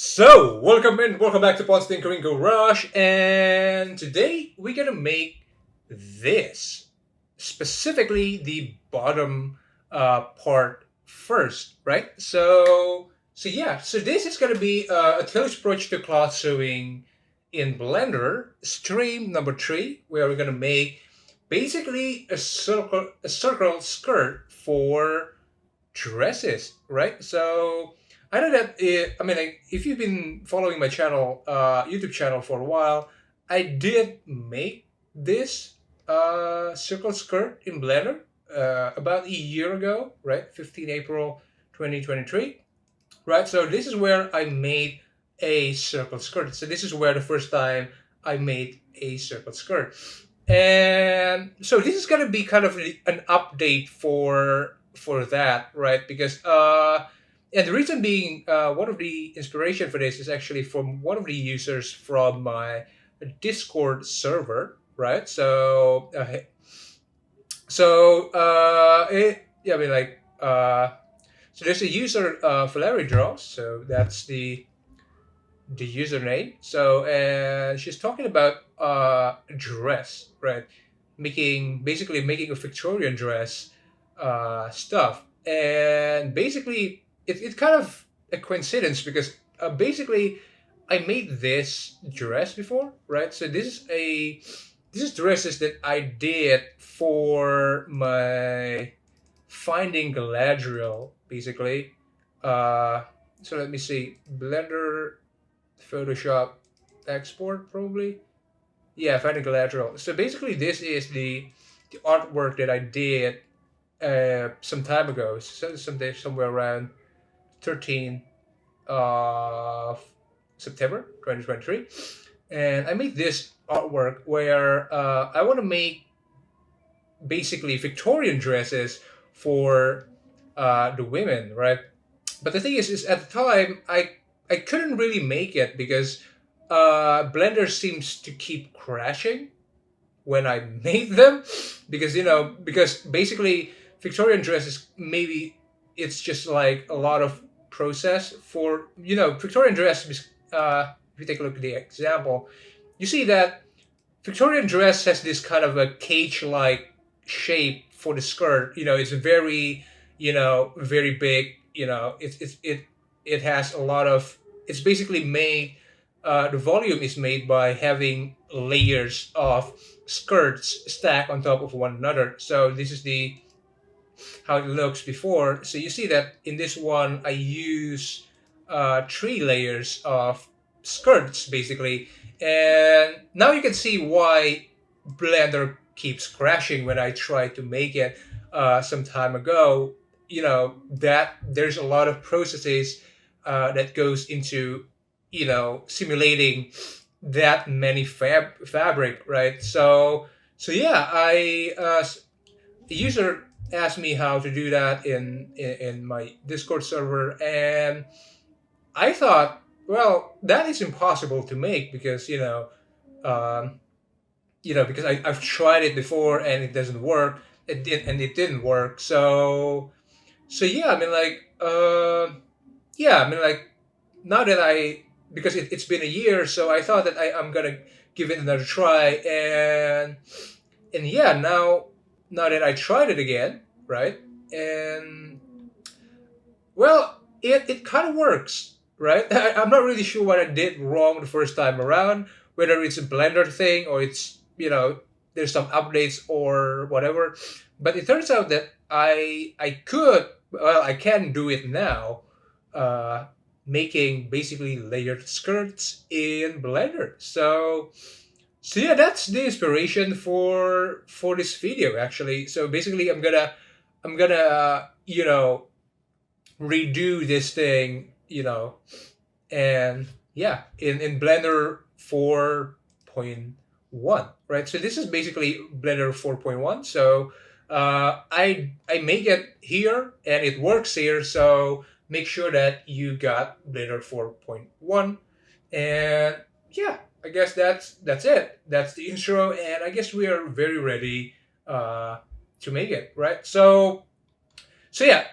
So, welcome in, welcome back to Pon's Tinkering Garage, and today we're gonna make this, specifically the bottom part first, right? So this is gonna be a tailor's approach to cloth sewing in Blender, stream number 3, where we're gonna make basically a circle skirt for dresses, right? So I know that I mean, like, if you've been following my channel, YouTube channel for a while, I did make this circle skirt in Blender about a year ago, right? 15 April 2023, right? So this is where I made a circle skirt. So this is where the first time I made a circle skirt. And so this is gonna be kind of an update for that, right? Because and the reason being, one of the inspiration for this is actually from one of the users from my Discord server, right? Yeah, I mean, like, so there's a user, Valerie Draws, so that's the username. So she's talking about a dress, right? Basically making a Victorian dress stuff, and basically it's kind of a coincidence because basically I made this dress before, right? So this is dresses that I did for my Finding Galadriel, basically. Uh, so let me see, Blender, Photoshop, export probably. Yeah, Finding Galadriel. So basically, this is the artwork that I did some time ago, so someday somewhere around 13 of September 2023, and I made this artwork where I want to make basically Victorian dresses for the women, right? But the thing is at the time I couldn't really make it because Blender seems to keep crashing when I made them, because because basically Victorian dresses, maybe it's just like a lot of process for Victorian dress. If you take a look at the example, you see that Victorian dress has this kind of a cage-like shape for the skirt. It's very, very big. It has a lot of. It's basically made. The volume is made by having layers of skirts stacked on top of one another. So this is the how it looks before. So you see that in this one, I use 3 layers of skirts basically, and now you can see why Blender keeps crashing when I try to make it some time ago. That there's a lot of processes that goes into simulating that many fabric, right? So yeah, the user asked me how to do that in my Discord server, and I thought, well, that is impossible to make because um, because I've tried it before and it doesn't work. It didn't work. So yeah, I mean, like, yeah, I mean, like, now that because it's been a year, so I thought that I'm gonna give it another try, and yeah, now that I tried it again, right, and well, it kind of works, right? I'm not really sure what I did wrong the first time around, whether it's a Blender thing or it's there's some updates or whatever, but it turns out that I can do it now, uh, making basically layered skirts in Blender. So yeah, that's the inspiration for this video actually. So basically, I'm gonna redo this thing, and yeah, in Blender 4.1, right? So this is basically Blender 4.1. So I make it here and it works here. So make sure that you got Blender 4.1, and yeah, I guess that's it. That's the intro, and I guess we are very ready to make it, right? So yeah,